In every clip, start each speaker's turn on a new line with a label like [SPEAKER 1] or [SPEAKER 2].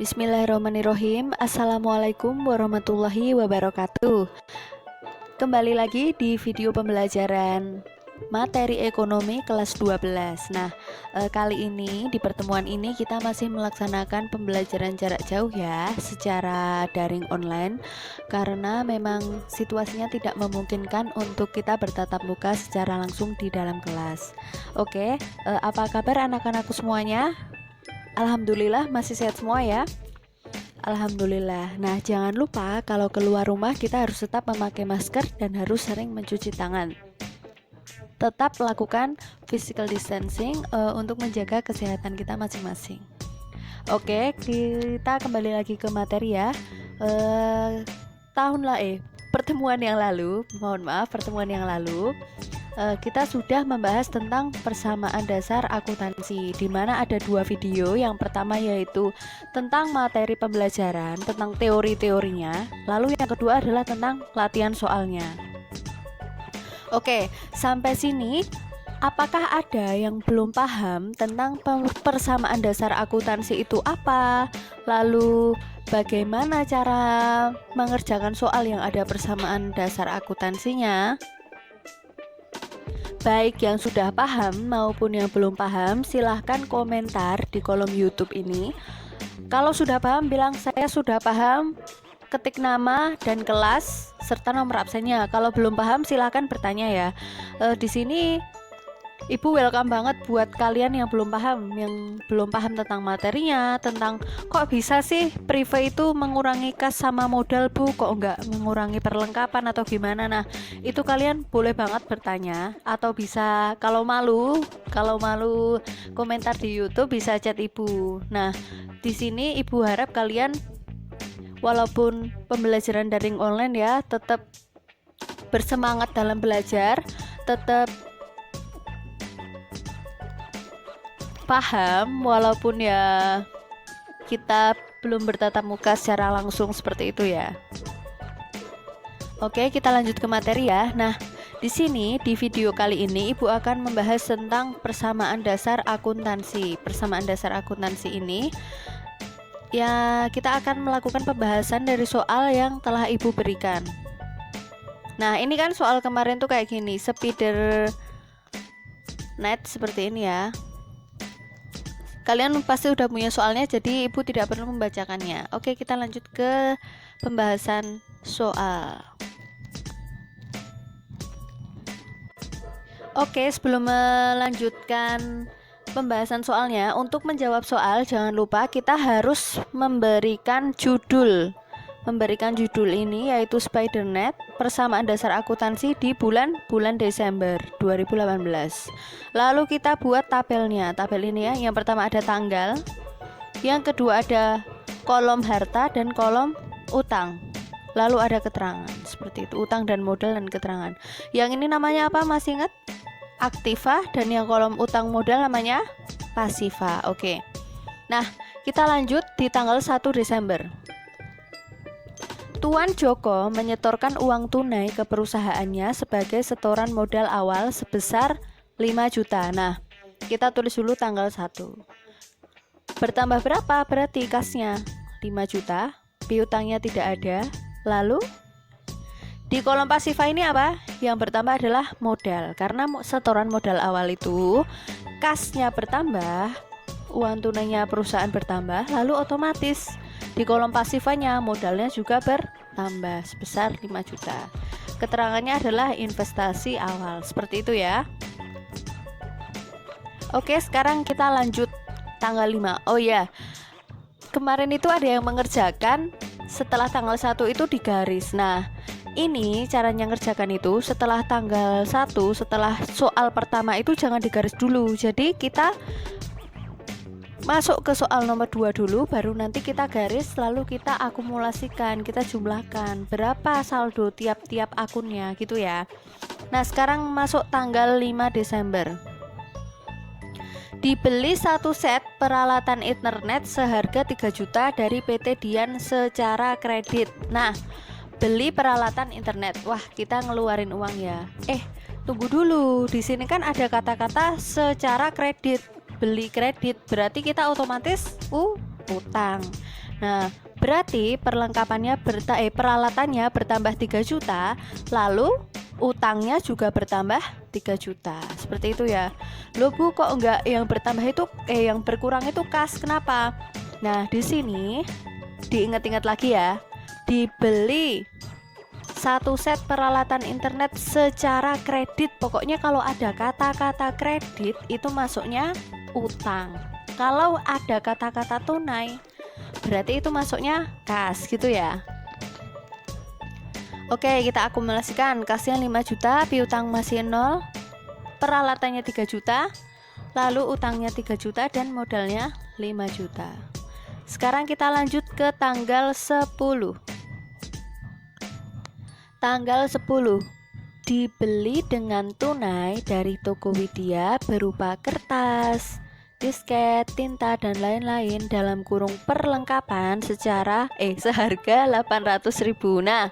[SPEAKER 1] Bismillahirrahmanirrahim. Assalamualaikum warahmatullahi wabarakatuh. Kembali lagi di video pembelajaran materi ekonomi kelas 12. Kali ini di pertemuan ini kita masih melaksanakan pembelajaran jarak jauh ya, secara daring online, karena memang situasinya tidak memungkinkan untuk kita bertatap muka secara langsung di dalam kelas. Oke, apa kabar anak-anakku semuanya? Alhamdulillah masih sehat semua ya. Alhamdulillah. Nah, jangan lupa kalau keluar rumah kita harus tetap memakai masker dan harus sering mencuci tangan. Tetap lakukan physical distancing untuk menjaga kesehatan kita masing-masing. Oke, kita kembali lagi ke materi ya. Pertemuan yang lalu kita sudah membahas tentang persamaan dasar akuntansi, di mana ada dua video. Yang pertama yaitu tentang materi pembelajaran, tentang teori-teorinya. Lalu yang kedua adalah tentang latihan soalnya. Oke, sampai sini apakah ada yang belum paham tentang persamaan dasar akuntansi itu apa? Lalu bagaimana cara mengerjakan soal yang ada persamaan dasar akuntansinya? Baik yang sudah paham maupun yang belum paham, silahkan komentar di kolom YouTube ini. Kalau sudah paham, bilang saya sudah paham, ketik nama dan kelas serta nomor absennya. Kalau belum paham, silahkan bertanya ya. Di sini Ibu welcome banget buat kalian yang belum paham tentang materinya, tentang kok bisa sih Prive itu mengurangi kas sama modal Bu, kok enggak mengurangi perlengkapan atau gimana. Nah, itu kalian boleh banget bertanya, atau bisa kalau malu komentar di YouTube bisa chat Ibu. Nah, di sini Ibu harap kalian walaupun pembelajaran daring online ya, tetap bersemangat dalam belajar, tetap paham walaupun ya kita belum bertatap muka secara langsung seperti itu ya. Oke, kita lanjut ke materi ya. Nah, di sini di video kali ini Ibu akan membahas tentang persamaan dasar akuntansi. Persamaan dasar akuntansi ini ya, kita akan melakukan pembahasan dari soal yang telah Ibu berikan. Nah, ini kan soal kemarin tuh kayak gini, spider net seperti ini ya. Kalian pasti udah punya soalnya, jadi Ibu tidak perlu membacakannya. Oke, kita lanjut ke pembahasan soal. Oke, sebelum melanjutkan pembahasan soalnya, untuk menjawab soal jangan lupa kita harus memberikan judul ini, yaitu Spidernet persamaan dasar akuntansi di bulan Desember 2018. Lalu kita buat tabelnya. Tabel ini ya, yang pertama ada tanggal, yang kedua ada kolom harta dan kolom utang, lalu ada keterangan seperti itu, utang dan modal dan keterangan. Yang ini namanya apa, masih ingat? Aktiva, dan yang kolom utang modal namanya pasiva. Oke. Nah, kita lanjut di tanggal 1 Desember. Tuan Joko menyetorkan uang tunai ke perusahaannya sebagai setoran modal awal sebesar 5 juta. Nah, kita tulis dulu tanggal 1. Bertambah berapa? Berarti kasnya 5 juta, piutangnya tidak ada. Lalu di kolom pasifa ini apa? Yang bertambah adalah modal. Karena setoran modal awal itu kasnya bertambah, uang tunainya perusahaan bertambah, lalu otomatis di kolom pasifanya modalnya juga bertambah sebesar 5 juta. Keterangannya adalah investasi awal. Seperti itu ya. Oke, sekarang kita lanjut tanggal 5. Oh ya, kemarin itu ada yang mengerjakan setelah tanggal 1 itu digaris. Nah, ini caranya ngerjakan itu setelah tanggal 1, setelah soal pertama itu jangan digaris dulu. Jadi kita masuk ke soal nomor 2 dulu, baru nanti kita garis, lalu kita akumulasikan, kita jumlahkan berapa saldo tiap-tiap akunnya gitu ya. Nah, sekarang masuk tanggal 5 Desember. Dibeli satu set peralatan internet seharga 3 juta dari PT Dian secara kredit. Nah, beli peralatan internet. Wah, kita ngeluarin uang ya. Tunggu dulu. Di sini kan ada kata-kata secara kredit. Beli kredit berarti kita otomatis utang. Nah, berarti peralatannya bertambah 3 juta, lalu utangnya juga bertambah 3 juta. Seperti itu ya. Loh Bu, kok enggak yang bertambah itu yang berkurang itu kas? Kenapa? Nah, di sini diingat-ingat lagi ya. Dibeli satu set peralatan internet secara kredit. Pokoknya kalau ada kata-kata kredit itu masuknya utang. Kalau ada kata-kata tunai berarti itu masuknya kas gitu ya. Oke, kita akumulasikan. Kasnya 5 juta, piutang masih 0, peralatannya 3 juta, lalu utangnya 3 juta dan modalnya 5 juta. Sekarang kita lanjut ke tanggal 10. Tanggal 10 dibeli dengan tunai dari Tokopedia berupa kertas, disket, tinta dan lain-lain dalam kurung perlengkapan seharga 800.000. Nah,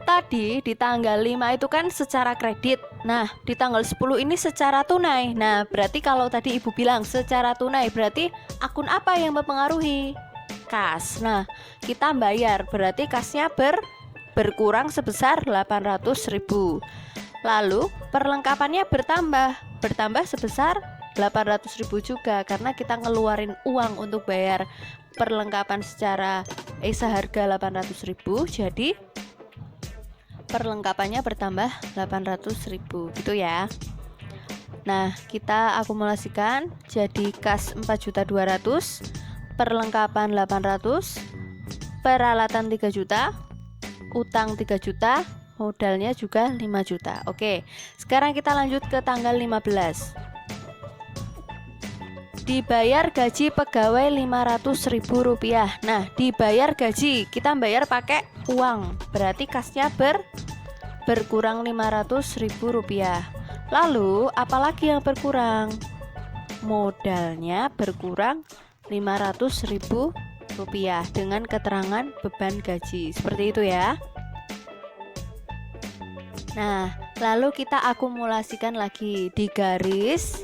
[SPEAKER 1] tadi di tanggal 5 itu kan secara kredit. Nah, di tanggal 10 ini secara tunai. Nah, berarti kalau tadi Ibu bilang secara tunai, berarti akun apa yang mempengaruhi? Kas. Nah, kita bayar, berarti kasnya berkurang sebesar 800.000. Lalu perlengkapannya bertambah sebesar 800.000 juga, karena kita ngeluarin uang untuk bayar perlengkapan seharga 800.000, jadi perlengkapannya bertambah 800.000 gitu ya. Nah, kita akumulasikan jadi kas 4.200.000, perlengkapan 800, peralatan 3 juta, utang 3 juta, modalnya juga 5 juta. Oke, sekarang kita lanjut ke tanggal 15. Dibayar gaji pegawai 500.000 rupiah. Nah, dibayar gaji, kita bayar pakai uang, berarti kasnya berkurang 500.000 rupiah. Lalu, apalagi yang berkurang? Modalnya berkurang 500.000 rupiah dengan keterangan beban gaji. Seperti itu ya. Nah, lalu kita akumulasikan lagi, digaris,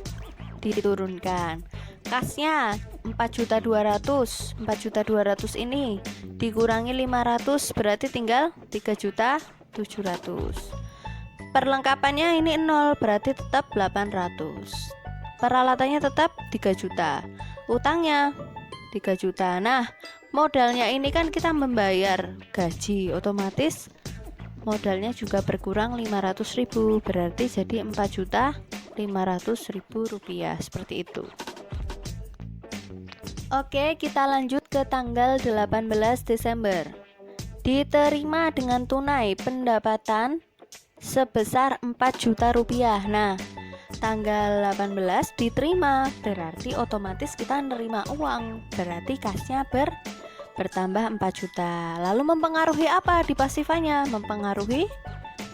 [SPEAKER 1] diturunkan. Kasnya 4.200.000. 4.200.000 ini dikurangi 500 berarti tinggal 3.700.000. Perlengkapannya ini 0 berarti tetap 800. Peralatannya tetap 3 juta. Utangnya 3 juta. Nah, modalnya ini kan kita membayar gaji, otomatis modalnya juga berkurang 500.000, berarti jadi 4.500.000 rupiah. Seperti itu. Oke, kita lanjut ke tanggal 18 Desember. Diterima dengan tunai pendapatan sebesar 4 juta rupiah. Nah, tanggal 18 diterima, berarti otomatis kita nerima uang, berarti kasnya bertambah 4 juta. Lalu mempengaruhi apa di pasifannya? Mempengaruhi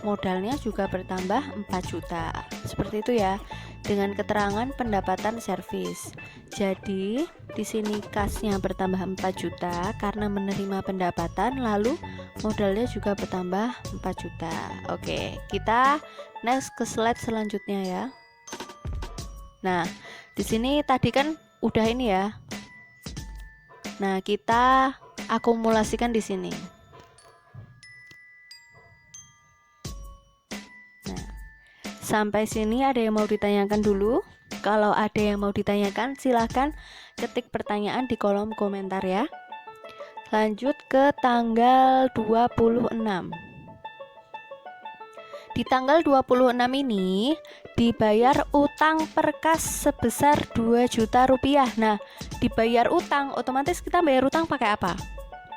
[SPEAKER 1] modalnya juga bertambah 4 juta. Seperti itu ya, dengan keterangan pendapatan servis. Jadi di sini kasnya bertambah 4 juta karena menerima pendapatan, lalu modalnya juga bertambah 4 juta. Oke, kita next ke slide selanjutnya ya. Nah, di sini tadi kan udah ini ya. Nah, kita akumulasikan di sini. Nah, sampai sini ada yang mau ditanyakan dulu? Kalau ada yang mau ditanyakan, silahkan ketik pertanyaan di kolom komentar ya. Lanjut ke tanggal 26. Di tanggal 26 ini dibayar utang perkas sebesar 2 juta rupiah. Nah, dibayar utang, otomatis kita bayar utang pakai apa?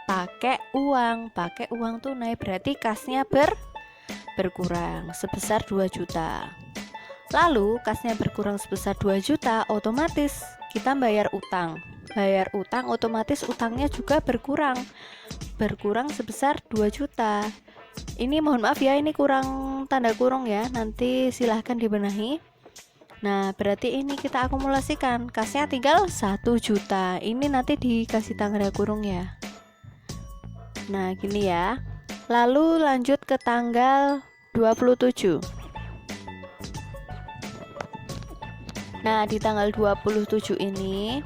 [SPEAKER 1] Pakai uang tunai, berarti kasnya berkurang sebesar 2 juta. Lalu kasnya berkurang sebesar 2 juta, otomatis kita bayar utang. Bayar utang, otomatis utangnya juga berkurang sebesar 2 juta. Ini mohon maaf ya, ini kurang tanda kurung ya, nanti silahkan dibenahi. Nah, berarti ini kita akumulasikan, kasnya tinggal 1 juta. Ini nanti dikasih tanda kurung ya. Nah, gini ya. Lalu lanjut ke tanggal 27. Nah, di tanggal 27 ini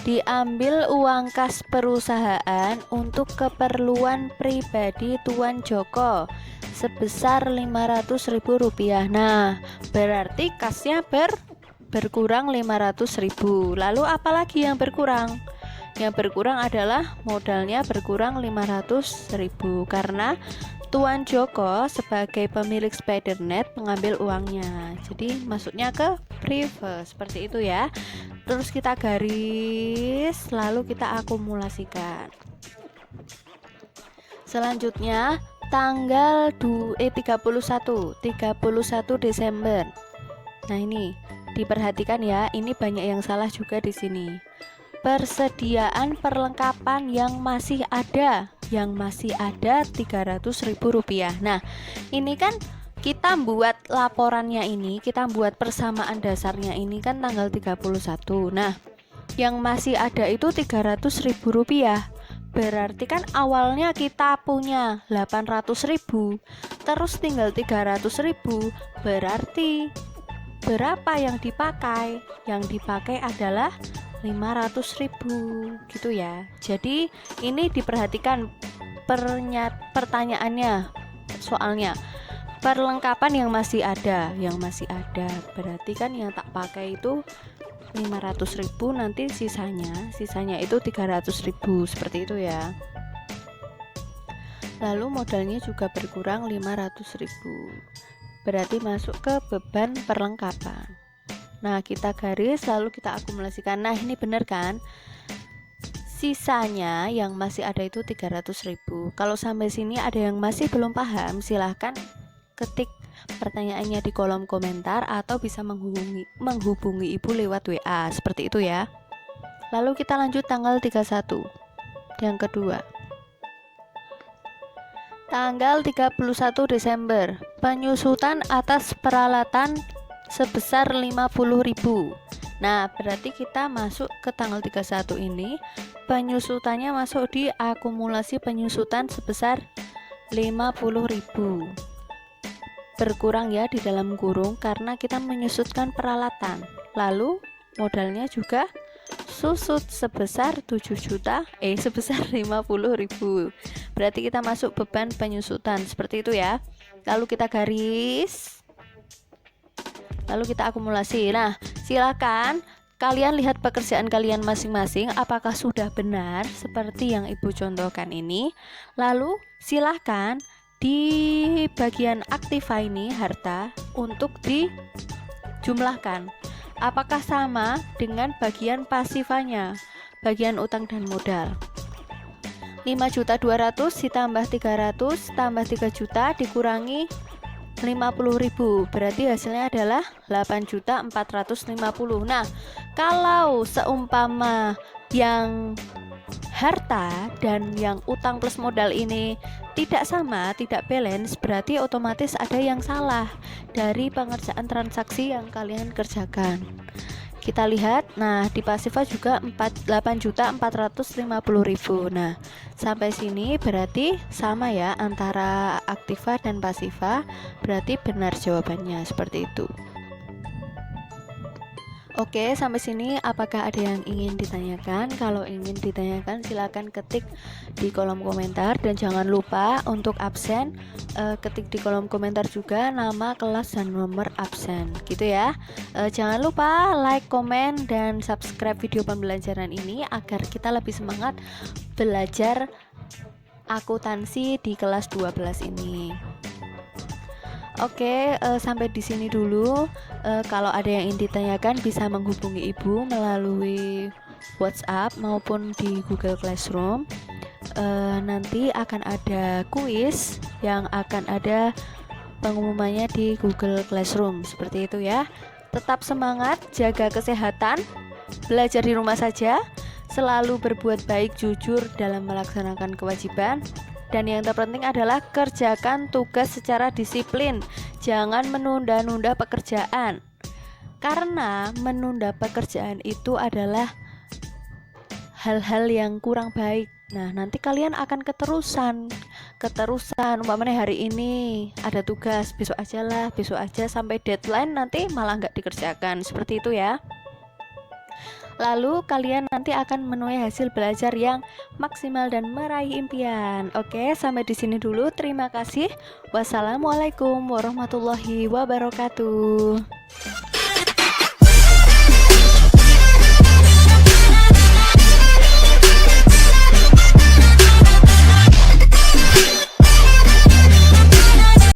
[SPEAKER 1] Diambil uang kas perusahaan untuk keperluan pribadi Tuan Joko sebesar Rp500.000. Nah, berarti kasnya berkurang 500.000. Lalu apalagi yang berkurang? Yang berkurang adalah modalnya berkurang 500.000 karena Tuan Joko sebagai pemilik Spidernet mengambil uangnya. Jadi masuknya ke prive seperti itu ya. Terus kita garis, lalu kita akumulasikan. Selanjutnya tanggal 31 Desember. Nah, ini diperhatikan ya, ini banyak yang salah juga di sini. Persediaan perlengkapan yang masih ada Rp300.000. Nah, ini kan kita buat laporannya ini, kita buat persamaan dasarnya ini kan tanggal 31. Nah, yang masih ada itu Rp300.000. Berarti kan awalnya kita punya 800.000, terus tinggal 300.000. Berarti berapa yang dipakai? Yang dipakai adalah 500.000 gitu ya. Jadi ini diperhatikan pertanyaannya, soalnya perlengkapan yang masih ada, berarti kan yang tak pakai itu 500.000, nanti sisanya itu 300.000 seperti itu ya. Lalu modalnya juga berkurang 500.000, berarti masuk ke beban perlengkapan. Nah, kita garis lalu kita akumulasikan. Nah, ini benar kan? Sisanya yang masih ada itu 300.000. Kalau sampai sini ada yang masih belum paham, silahkan ketik pertanyaannya di kolom komentar atau bisa menghubungi Ibu lewat WA, seperti itu ya. Lalu kita lanjut tanggal 31. Yang kedua. Tanggal 31 Desember, penyusutan atas peralatan sebesar 50.000. Nah, berarti kita masuk ke tanggal 31 ini, penyusutannya masuk di akumulasi penyusutan sebesar 50.000. Berkurang ya di dalam kurung karena kita menyusutkan peralatan. Lalu modalnya juga susut sebesar 50.000. Berarti kita masuk beban penyusutan seperti itu ya. Lalu kita garis, lalu kita akumulasi. Nah, silakan kalian lihat pekerjaan kalian masing-masing apakah sudah benar seperti yang Ibu contohkan ini. Lalu silakan di bagian aktiva ini harta untuk dijumlahkan. Apakah sama dengan bagian pasifanya, bagian utang dan modal. 5.200.000 ditambah 300 tambah 3 juta dikurangi 50.000, berarti hasilnya adalah 8.450. Nah, kalau seumpama yang harta dan yang utang plus modal ini tidak sama, tidak balance, berarti otomatis ada yang salah dari pengerjaan transaksi yang kalian kerjakan. Kita lihat, nah di pasifa juga 8.450.000. Nah, sampai sini berarti sama ya antara aktiva dan pasifa, berarti benar jawabannya seperti itu. Oke, sampai sini apakah ada yang ingin ditanyakan? Kalau ingin ditanyakan silakan ketik di kolom komentar dan jangan lupa untuk absen ketik di kolom komentar juga nama, kelas, dan nomor absen gitu ya. Jangan lupa like, komen, dan subscribe video pembelajaran ini agar kita lebih semangat belajar akuntansi di kelas 12 ini. Oke, sampai di sini dulu. Kalau ada yang ingin ditanyakan bisa menghubungi Ibu melalui WhatsApp maupun di Google Classroom. Nanti akan ada kuis yang akan ada pengumumannya di Google Classroom seperti itu ya. Tetap semangat, jaga kesehatan, belajar di rumah saja, selalu berbuat baik, jujur dalam melaksanakan kewajiban. Dan yang terpenting adalah kerjakan tugas secara disiplin. Jangan menunda-nunda pekerjaan. Karena menunda pekerjaan itu adalah hal-hal yang kurang baik. Nah, nanti kalian akan keterusan. Umpamanya hari ini ada tugas, besok aja sampai deadline nanti malah nggak dikerjakan. Seperti itu ya. Lalu kalian nanti akan menuai hasil belajar yang maksimal dan meraih impian. Oke, sampai di sini dulu. Terima kasih. Wassalamualaikum warahmatullahi wabarakatuh.